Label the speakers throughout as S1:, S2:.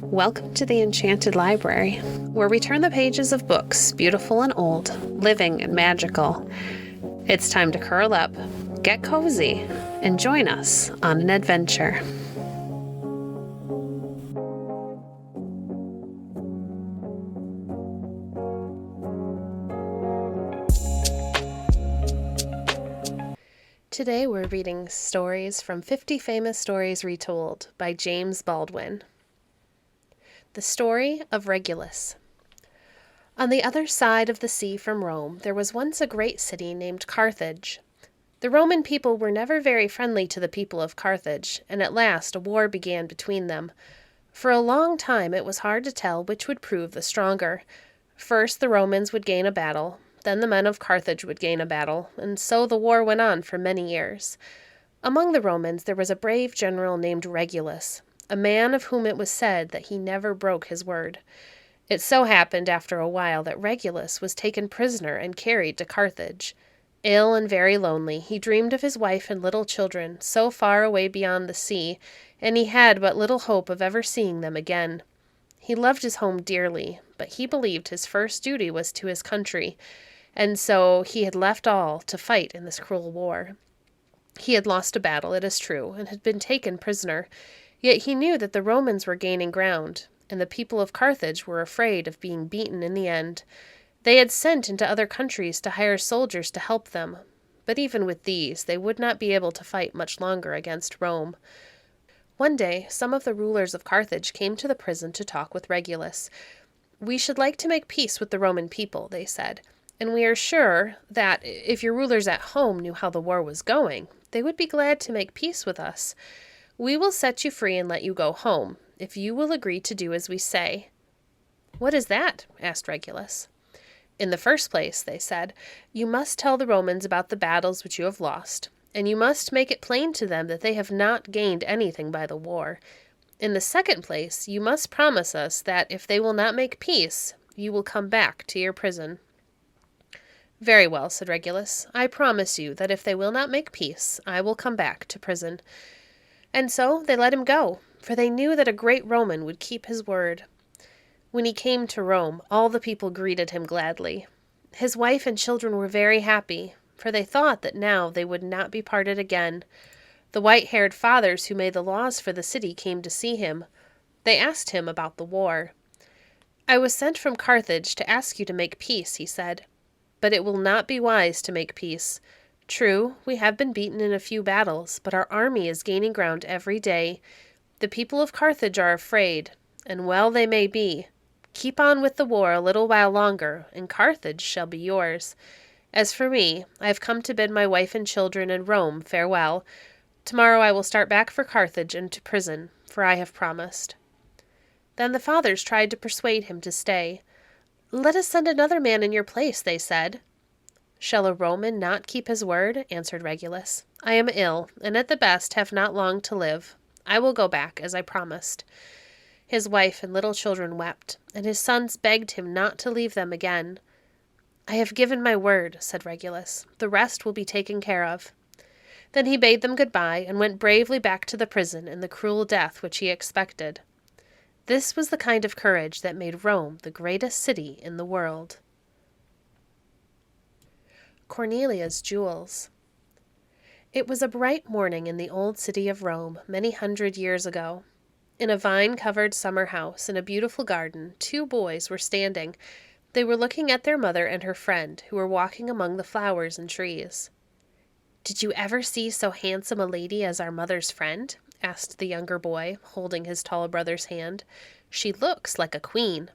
S1: Welcome to the Enchanted Library, where we turn the pages of books, beautiful and old, living and magical. It's time to curl up, get cozy, and join us on an adventure. Today we're reading stories from 50 Famous Stories Retold by James Baldwin. The Story of Regulus. On the other side of the sea from Rome, there was once a great city named Carthage. The Roman people were never very friendly to the people of Carthage, and at last a war began between them. For a long time it was hard to tell which would prove the stronger. First the Romans would gain a battle, then the men of Carthage would gain a battle, and so the war went on for many years. Among the Romans there was a brave general named Regulus, a man of whom it was said that he never broke his word. It so happened after a while that Regulus was taken prisoner and carried to Carthage. Ill and very lonely, he dreamed of his wife and little children, so far away beyond the sea, and he had but little hope of ever seeing them again. He loved his home dearly, but he believed his first duty was to his country, and so he had left all to fight in this cruel war. He had lost a battle, it is true, and had been taken prisoner, yet he knew that the Romans were gaining ground, and the people of Carthage were afraid of being beaten in the end. They had sent into other countries to hire soldiers to help them, but even with these, they would not be able to fight much longer against Rome. One day, some of the rulers of Carthage came to the prison to talk with Regulus. "We should like to make peace with the Roman people," they said, "and we are sure that if your rulers at home knew how the war was going, they would be glad to make peace with us. We will set you free and let you go home, if you will agree to do as we say." "What is that?" asked Regulus. "In the first place," they said, "you must tell the Romans about the battles which you have lost, and you must make it plain to them that they have not gained anything by the war. In the second place, you must promise us that if they will not make peace, you will come back to your prison." "Very well," said Regulus. "I promise you that if they will not make peace, I will come back to prison." And so they let him go, for they knew that a great Roman would keep his word. When he came to Rome, all the people greeted him gladly. His wife and children were very happy, for they thought that now they would not be parted again. The white-haired fathers who made the laws for the city came to see him. They asked him about the war. "I was sent from Carthage to ask you to make peace," he said. "But it will not be wise to make peace. True, we have been beaten in a few battles, but our army is gaining ground every day. The people of Carthage are afraid, and well they may be. Keep on with the war a little while longer, and Carthage shall be yours. As for me, I have come to bid my wife and children and Rome farewell. Tomorrow I will start back for Carthage and to prison, for I have promised." Then the fathers tried to persuade him to stay. "Let us send another man in your place," they said. "Shall a Roman not keep his word?" answered Regulus. "I am ill, and at the best have not long to live. I will go back, as I promised." His wife and little children wept, and his sons begged him not to leave them again. "I have given my word," said Regulus. "The rest will be taken care of." Then he bade them goodbye, and went bravely back to the prison and the cruel death which he expected. This was the kind of courage that made Rome the greatest city in the world. Cornelia's Jewels. It was a bright morning in the old city of Rome, many hundred years ago. In a vine-covered summer house in a beautiful garden, two boys were standing. They were looking at their mother and her friend, who were walking among the flowers and trees. "Did you ever see so handsome a lady as our mother's friend?" asked the younger boy, holding his tall brother's hand. "She looks like a queen."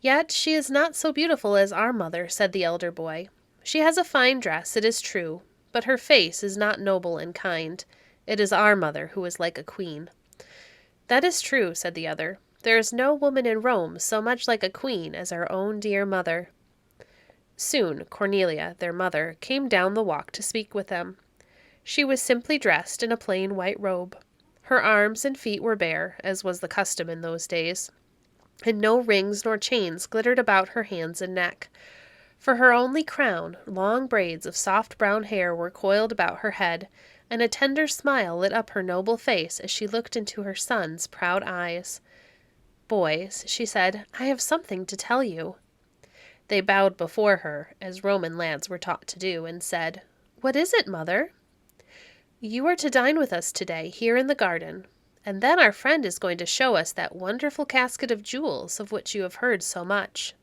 S1: "Yet she is not so beautiful as our mother," said the elder boy. "She has a fine dress, it is true, but her face is not noble and kind. It is our mother who is like a queen." "That is true," said the other. "There is no woman in Rome so much like a queen as our own dear mother." Soon Cornelia, their mother, came down the walk to speak with them. She was simply dressed in a plain white robe. Her arms and feet were bare, as was the custom in those days, and no rings nor chains glittered about her hands and neck. For her only crown, long braids of soft brown hair were coiled about her head, and a tender smile lit up her noble face as she looked into her son's proud eyes. "Boys," she said, "I have something to tell you." They bowed before her, as Roman lads were taught to do, and said, "What is it, mother?" "You are to dine with us today, here in the garden, and then our friend is going to show us that wonderful casket of jewels of which you have heard so much."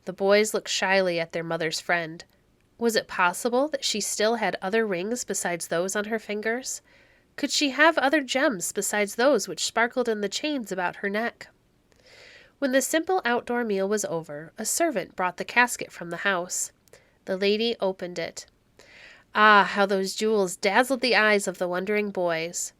S1: The boys looked shyly at their mother's friend. Was it possible that she still had other rings besides those on her fingers? Could she have other gems besides those which sparkled in the chains about her neck? When the simple outdoor meal was over, a servant brought the casket from the house. The lady opened it. Ah, how those jewels dazzled the eyes of the wondering boys!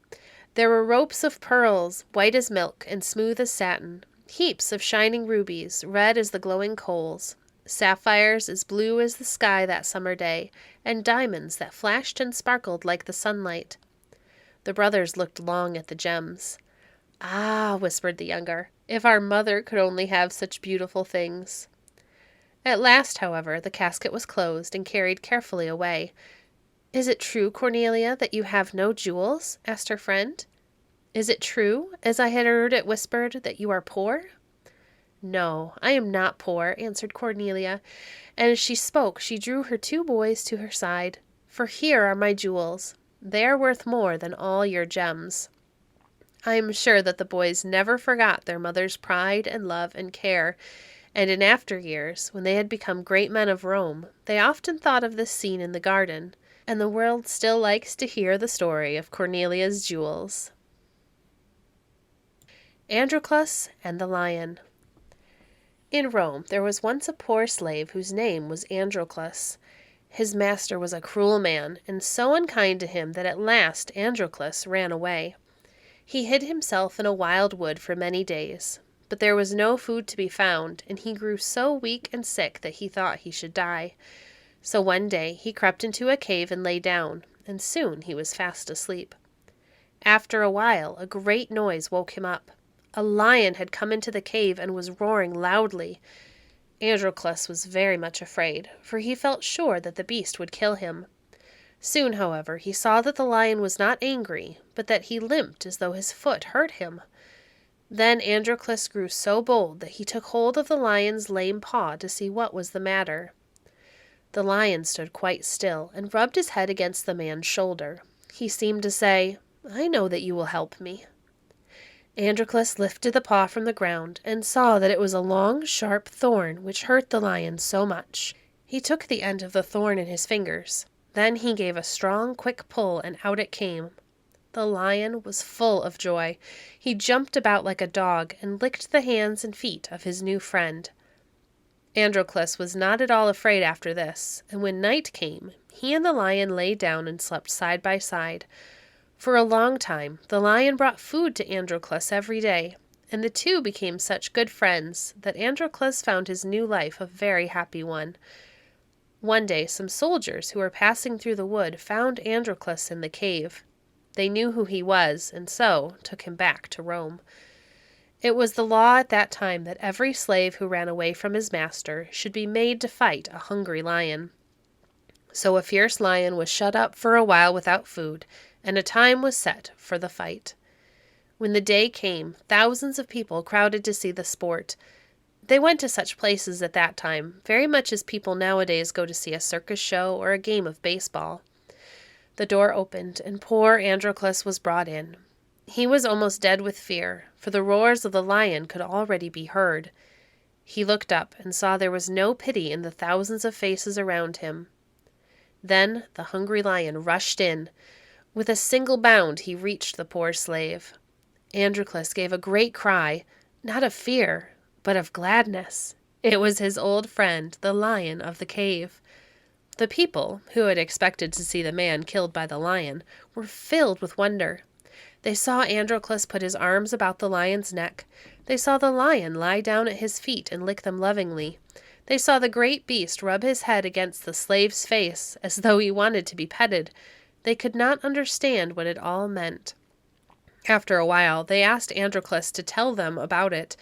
S1: There were ropes of pearls, white as milk and smooth as satin, heaps of shining rubies, red as the glowing coals, sapphires as blue as the sky that summer day, and diamonds that flashed and sparkled like the sunlight. The brothers looked long at the gems. "Ah," whispered the younger, "if our mother could only have such beautiful things." At last, however, the casket was closed and carried carefully away. "Is it true, Cornelia, that you have no jewels?" asked her friend. "Is it true, as I had heard it whispered, that you are poor?" "No, I am not poor," answered Cornelia, and as she spoke she drew her two boys to her side. "For here are my jewels. They are worth more than all your gems." I am sure that the boys never forgot their mother's pride and love and care, and in after years, when they had become great men of Rome, they often thought of this scene in the garden, and the world still likes to hear the story of Cornelia's jewels. Androclus and the Lion. In Rome there was once a poor slave whose name was Androclus. His master was a cruel man, and so unkind to him that at last Androclus ran away. He hid himself in a wild wood for many days, but there was no food to be found, and he grew so weak and sick that he thought he should die. So one day he crept into a cave and lay down, and soon he was fast asleep. After a while a great noise woke him up. A lion had come into the cave and was roaring loudly. Androclus was very much afraid, for he felt sure that the beast would kill him. Soon, however, he saw that the lion was not angry, but that he limped as though his foot hurt him. Then Androclus grew so bold that he took hold of the lion's lame paw to see what was the matter. The lion stood quite still and rubbed his head against the man's shoulder. He seemed to say, "I know that you will help me." Androclus lifted the paw from the ground and saw that it was a long, sharp thorn which hurt the lion so much. He took the end of the thorn in his fingers. Then he gave a strong, quick pull, and out it came. The lion was full of joy. He jumped about like a dog and licked the hands and feet of his new friend. Androclus was not at all afraid after this, and when night came, he and the lion lay down and slept side by side. For a long time, the lion brought food to Androclus every day, and the two became such good friends that Androclus found his new life a very happy one. One day some soldiers who were passing through the wood found Androclus in the cave. They knew who he was, and so took him back to Rome. It was the law at that time that every slave who ran away from his master should be made to fight a hungry lion. So a fierce lion was shut up for a while without food, and a time was set for the fight. When the day came, thousands of people crowded to see the sport. They went to such places at that time, very much as people nowadays go to see a circus show or a game of baseball. The door opened, and poor Androclus was brought in. He was almost dead with fear, for the roars of the lion could already be heard. He looked up and saw there was no pity in the thousands of faces around him. Then the hungry lion rushed in. With a single bound he reached the poor slave. Androclus gave a great cry, not of fear, but of gladness. It was his old friend, the lion of the cave. The people, who had expected to see the man killed by the lion, were filled with wonder. They saw Androclus put his arms about the lion's neck. They saw the lion lie down at his feet and lick them lovingly. They saw the great beast rub his head against the slave's face as though he wanted to be petted. They could not understand what it all meant. After a while, they asked Androclus to tell them about it.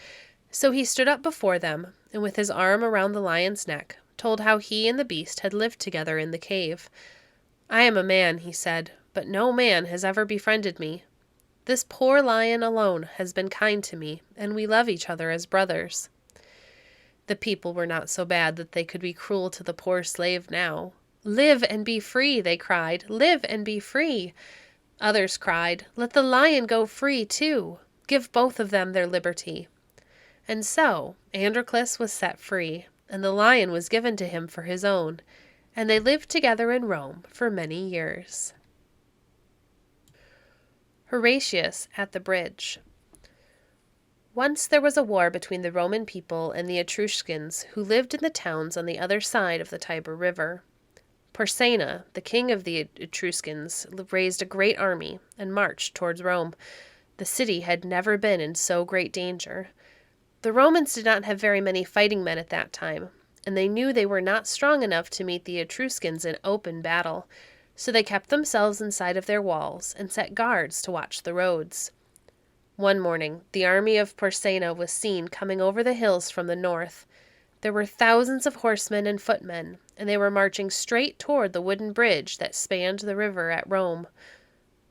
S1: So he stood up before them, and with his arm around the lion's neck, told how he and the beast had lived together in the cave. "I am a man," he said, "but no man has ever befriended me." This poor lion alone has been kind to me, and we love each other as brothers." The people were not so bad that they could be cruel to the poor slave now. "Live and be free," they cried. "Live and be free." Others cried, "Let the lion go free, too. Give both of them their liberty." And so Androclus was set free, and the lion was given to him for his own, and they lived together in Rome for many years. Horatius at the Bridge. Once there was a war between the Roman people and the Etruscans, who lived in the towns on the other side of the Tiber River. Porsena, the king of the Etruscans, raised a great army and marched towards Rome. The city had never been in so great danger. The Romans did not have very many fighting men at that time, and they knew they were not strong enough to meet the Etruscans in open battle, so they kept themselves inside of their walls and set guards to watch the roads. One morning, the army of Porsena was seen coming over the hills from the north. There were thousands of horsemen and footmen, and they were marching straight toward the wooden bridge that spanned the river at Rome.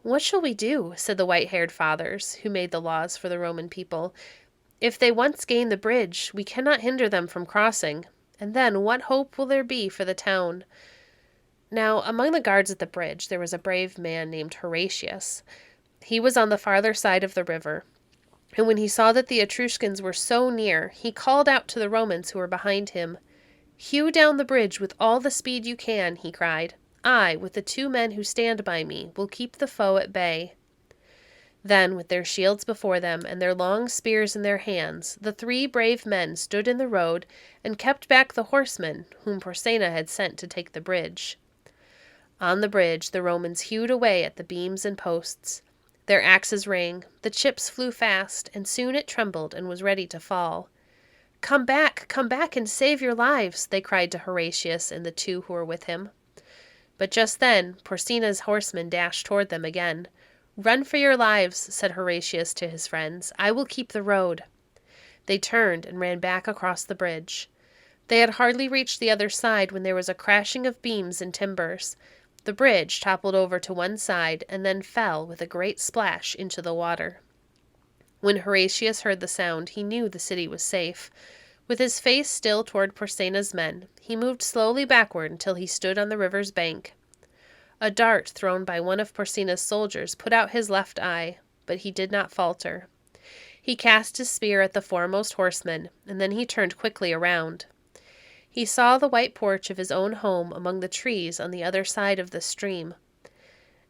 S1: "What shall we do?" said the white-haired fathers, who made the laws for the Roman people. "If they once gain the bridge, we cannot hinder them from crossing, and then what hope will there be for the town?" Now, among the guards at the bridge, there was a brave man named Horatius. He was on the farther side of the river, and when he saw that the Etruscans were so near, he called out to the Romans who were behind him. "Hew down the bridge with all the speed you can," he cried. "I, with the 2 men who stand by me, will keep the foe at bay." Then, with their shields before them and their long spears in their hands, the 3 brave men stood in the road and kept back the horsemen whom Porsena had sent to take the bridge. On the bridge, the Romans hewed away at the beams and posts. Their axes rang, the chips flew fast, and soon it trembled and was ready to fall. Come back and save your lives," they cried to Horatius and the 2 who were with him. But just then, Porsena's horsemen dashed toward them again. "Run for your lives," said Horatius to his friends. "I will keep the road." They turned and ran back across the bridge. They had hardly reached the other side when there was a crashing of beams and timbers. The bridge toppled over to one side and then fell with a great splash into the water. When Horatius heard the sound, he knew the city was safe. With his face still toward Porsena's men, he moved slowly backward until he stood on the river's bank. A dart thrown by one of Porsena's soldiers put out his left eye, but he did not falter. He cast his spear at the foremost horseman, and then he turned quickly around. He saw the white porch of his own home among the trees on the other side of the stream.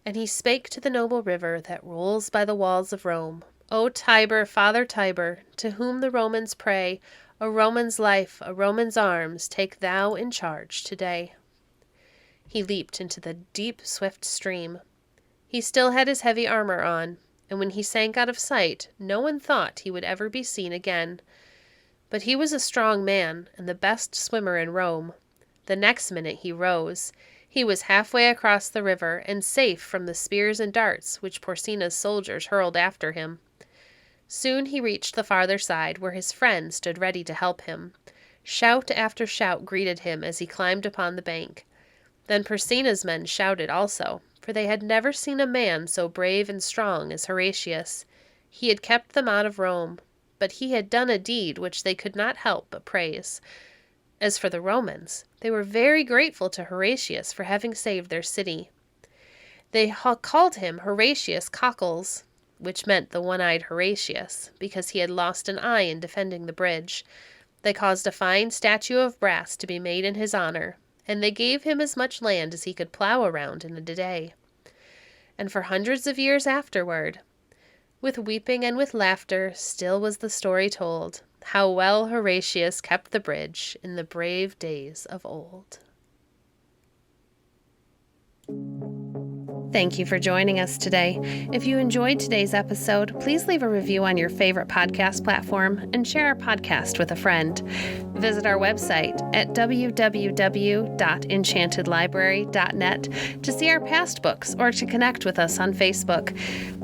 S1: And he spake to the noble river that rolls by the walls of Rome, "O Tiber, Father Tiber, to whom the Romans pray, a Roman's life, a Roman's arms, take thou in charge today." He leaped into the deep, swift stream. He still had his heavy armor on, and when he sank out of sight, no one thought he would ever be seen again. But he was a strong man, and the best swimmer in Rome. The next minute he rose. He was halfway across the river, and safe from the spears and darts which Porsena's soldiers hurled after him. Soon he reached the farther side, where his friends stood ready to help him. Shout after shout greeted him as he climbed upon the bank. Then Porsena's men shouted also, for they had never seen a man so brave and strong as Horatius. He had kept them out of Rome, but he had done a deed which they could not help but praise. As for the Romans, they were very grateful to Horatius for having saved their city. They called him Horatius Cockles, which meant the one-eyed Horatius, because he had lost an eye in defending the bridge. They caused a fine statue of brass to be made in his honor, and they gave him as much land as he could plow around in a day. And for hundreds of years afterward, with weeping and with laughter, still was the story told, how well Horatius kept the bridge in the brave days of old. Thank you for joining us today. If you enjoyed today's episode, please leave a review on your favorite podcast platform and share our podcast with a friend. Visit our website at www.enchantedlibrary.net to see our past books or to connect with us on Facebook.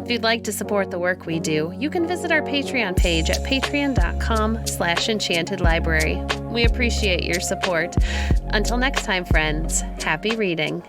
S1: If you'd like to support the work we do, you can visit our Patreon page at patreon.com/enchantedlibrary. We appreciate your support. Until next time, friends, happy reading.